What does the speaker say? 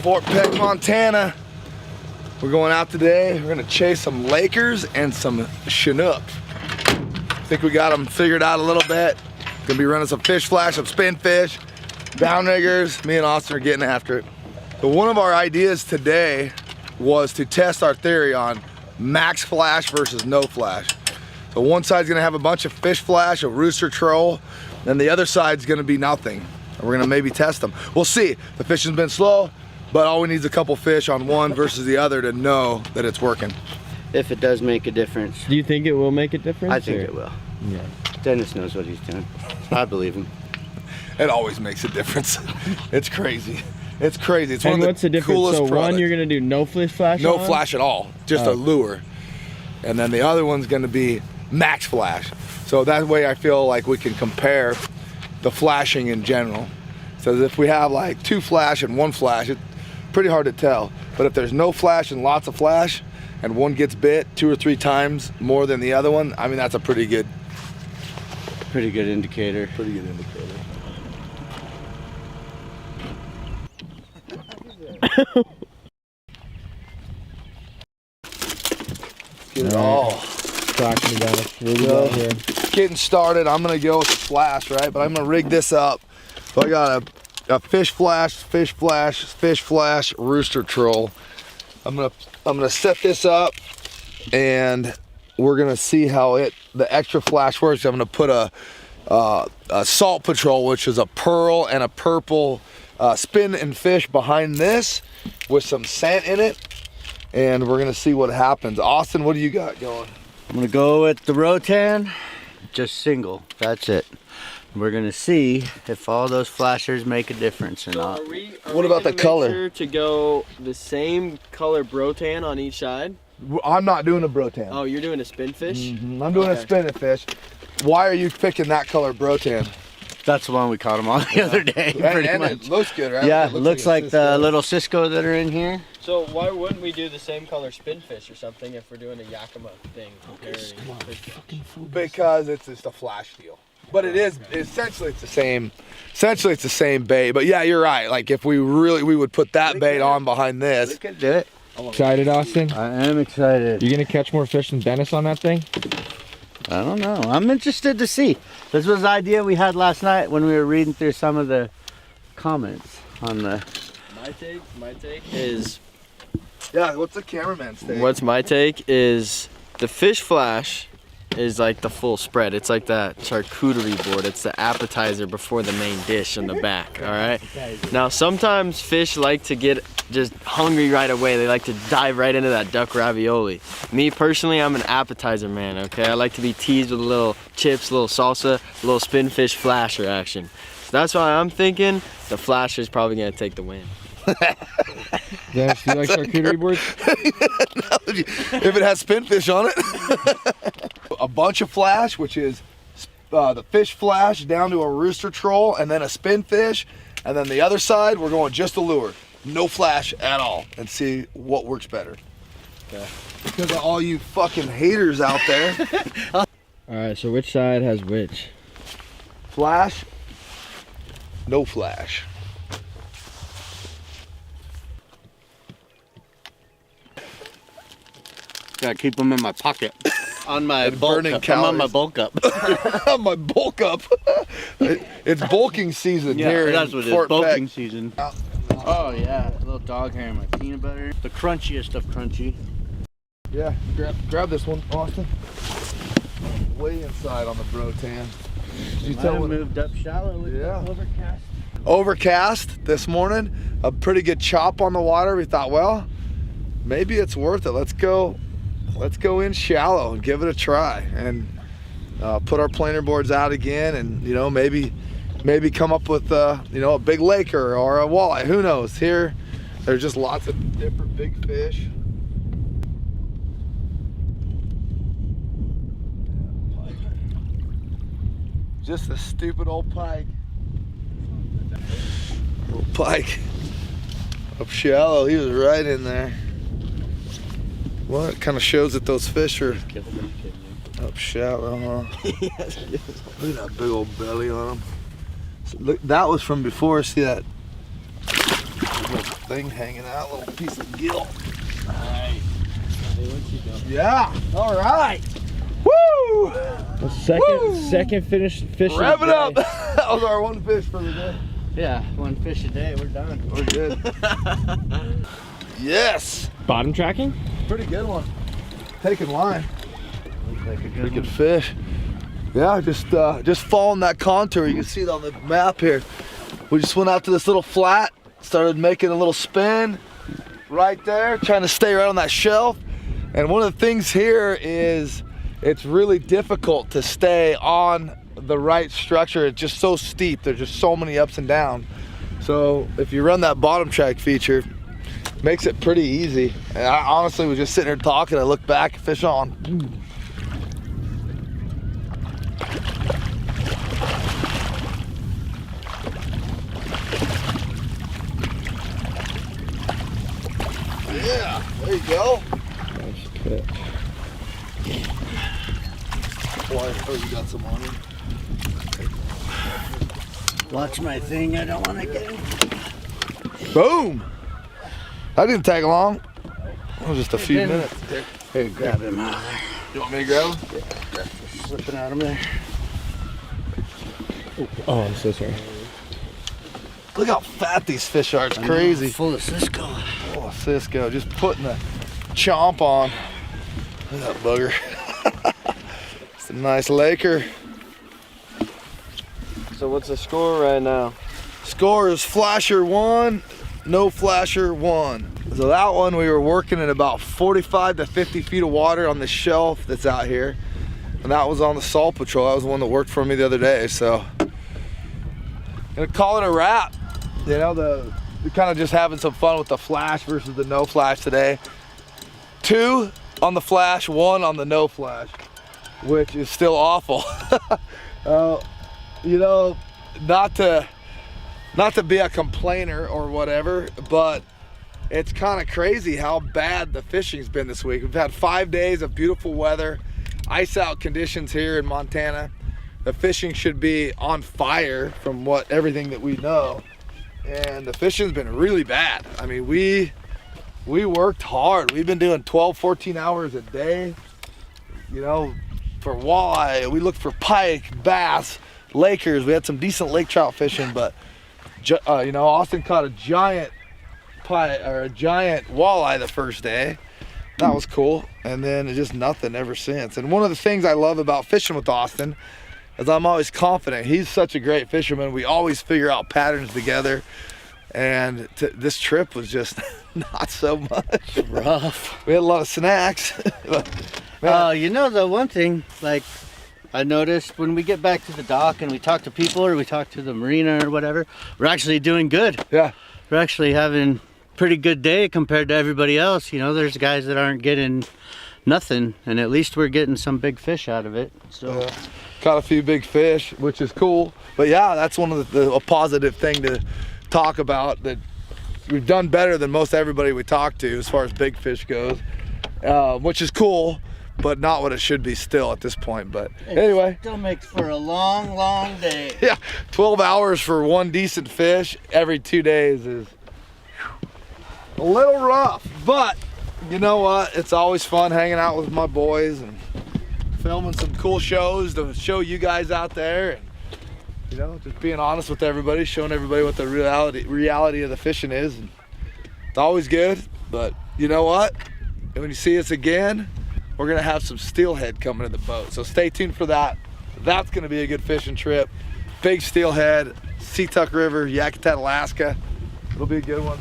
Fort Peck, Montana. We're going out today. We're gonna chase some Lakers and some Chinook. I think we got them figured out a little bit. Gonna be running some fish flash, some spin fish, downriggers. Me and Austin are getting after it. But one of our ideas today was to test our theory on max flash versus no flash. So one side's gonna have a bunch of fish flash, a rooster troll, and the other side's gonna be nothing. And we're gonna maybe test them. We'll see. The fishing's been slow, but all we need is a couple fish on one versus the other to know that it's working. If it does make a difference. Do you think it will make a difference? I think it will. Yeah. Dennis knows what he's doing. I believe him. It always makes a difference. It's crazy. It's crazy. It's and one of what's the difference? coolest So products. one, you're gonna do no fish flash. No on? flash at all, just a lure. And then the other one's gonna be max flash. So that way I feel like we can compare the flashing in general. So if we have like 2 flash and 1 flash, it's pretty hard to tell. But if there's no flash and lots of flash, and one gets bit 2 or 3 times more than the other one, I mean, that's a pretty good indicator. Pretty good indicator. Get it all. Tracking me down. Here we go. Here. Getting started. I'm gonna go with the flash, right? But I'm gonna rig this up. So I got a fish flash, rooster troll. I'm gonna set this up, and we're gonna see how the extra flash works. I'm gonna put a salt patrol, which is a pearl and a purple spin and fish behind this with some scent in it, and we're gonna see what happens. Austin, what do you got going? I'm gonna go with the Rotan, just single. That's it. We're gonna see if all those flashers make a difference or not. What about the color? Sure to go the same color Brotan on each side. I'm not doing a Brotan. Oh, you're doing a spin fish? I'm doing a spinning fish. Why are you picking that color Brotan? That's the one we caught them on the other day, pretty much. It looks good, right? Yeah, it looks like the little Cisco that are in here. So why wouldn't we do the same color spin fish or something if we're doing a Yakima thing comparing fish? Because it's just a flash deal. But it is essentially it's the same. Essentially it's the same bait. But yeah, you're right. Like if we would put that bait on behind this. We could do it. Excited, Austin? I am excited. You gonna catch more fish than Dennis on that thing? I don't know. I'm interested to see. This was the idea we had last night when we were reading through some of the comments on the. My take is. Yeah, what's the cameraman's take? What's my take is the fish flash is like the full spread. It's like that charcuterie board. It's the appetizer before the main dish in the back, all right? Now, sometimes fish like to get just hungry right away. They like to dive right into that duck ravioli. Me, personally, I'm an appetizer man, okay? I like to be teased with a little chips, a little salsa, a little spin fish flasher action. So that's why I'm thinking the flasher is probably gonna take the win. Dennis, do you like charcuterie boards? If it has spinfish on it. A bunch of flash, which is the fish flash down to a rooster troll, and then a spinfish, and then the other side we're going just a lure, no flash at all, and see what works better. Okay. Because of all you fucking haters out there. All right, so which side has which? Flash, no flash. Gotta keep them in my pocket. On my bulk up. I'm on my bulk up. On my bulk up. It's bulking season here that's in what it Fort is. Bulking Peck. season. Oh yeah, a little dog hair in my peanut butter. The crunchiest of crunchy. Yeah, grab this one, Austin. Way inside on the Brotan. Did you tell when moved up shallow with the overcast? Overcast this morning, a pretty good chop on the water. We thought, well, maybe it's worth it. Let's go in shallow and give it a try, and put our planer boards out again, and maybe come up with a big laker or a walleye. Who knows? Here, there's just lots of different big fish. Just a stupid old pike. Old pike. Up shallow, he was right in there. Well, it kind of shows that those fish are up shallow, huh? Yes. Look at that big old belly on them. So look, that was from before. See that? thing hanging out, a little piece of gill. Alright. Yeah, alright. Woo! Second fish. Wrap it up. That was our one fish for the day. Yeah, one fish a day, we're done. We're good. Yes. Bottom tracking? Pretty good one. Taking line. Looks like a good Pretty one. good fish. Yeah, just following that contour. You can see it on the map here. We just went out to this little flat, started making a little spin right there, trying to stay right on that shelf. And one of the things here is it's really difficult to stay on the right structure. It's just so steep. There's just so many ups and downs. So if you run that bottom track feature, it makes it pretty easy. And I honestly was just sitting here talking. I looked back, fish on. Yeah, there you go. Nice catch. Oh, you got some on you. Watch my thing, I don't want to get him. Boom! That didn't take long. It was just a few didn't. minutes. Hey, Grab him out of there. you want me to grab him? Slipping out of there. Oh, I'm so sorry. Look how fat these fish are. It's crazy. Full of Cisco. Oh, Cisco, just putting the chomp on. Look at that bugger. It's a nice Laker. So what's the score right now? Score is flasher 1, no flasher 1. So that one we were working in about 45 to 50 feet of water on the shelf that's out here. And that was on the Salt Patrol. That was the one that worked for me the other day. So gonna call it a wrap. You know, we're kind of just having some fun with the flash versus the no flash today. 2 on the flash, 1 on the no flash, which is still awful. You know, not to be a complainer or whatever, but it's kind of crazy how bad the fishing's been this week. We've had 5 days of beautiful weather, ice out conditions here in Montana. The fishing should be on fire from everything that we know. And the fishing's been really bad. I mean, we worked hard. We've been doing 12, 14 hours a day. You know, for walleye, we looked for pike, bass, Lakers. We had some decent lake trout fishing, but you know, Austin caught a giant pike or a giant walleye the first day. That was cool, and then it's just nothing ever since. And one of the things I love about fishing with Austin is I'm always confident. He's such a great fisherman. We always figure out patterns together, and this trip was just not so much. Rough. We had a lot of snacks. You know, the one thing, like, I noticed when we get back to the dock and we talk to people or we talk to the marina or whatever, we're actually doing good. Yeah. We're actually having a pretty good day compared to everybody else. You know, there's guys that aren't getting nothing, and at least we're getting some big fish out of it. So caught a few big fish, which is cool. But yeah, that's one of a positive thing to talk about, that we've done better than most everybody we talk to as far as big fish goes, which is cool, but not what it should be still at this point. But anyway, still makes for a long, long day. yeah, 12 hours for one decent fish every 2 days is a little rough, but you know what? It's always fun hanging out with my boys and filming some cool shows to show you guys out there, and you know, just being honest with everybody, showing everybody what the reality of the fishing is. And it's always good, but you know what? When you see us again, we're gonna have some steelhead coming to the boat, so stay tuned for that. That's gonna be a good fishing trip. Big steelhead, Seatuck River, Yakutat, Alaska. It'll be a good one.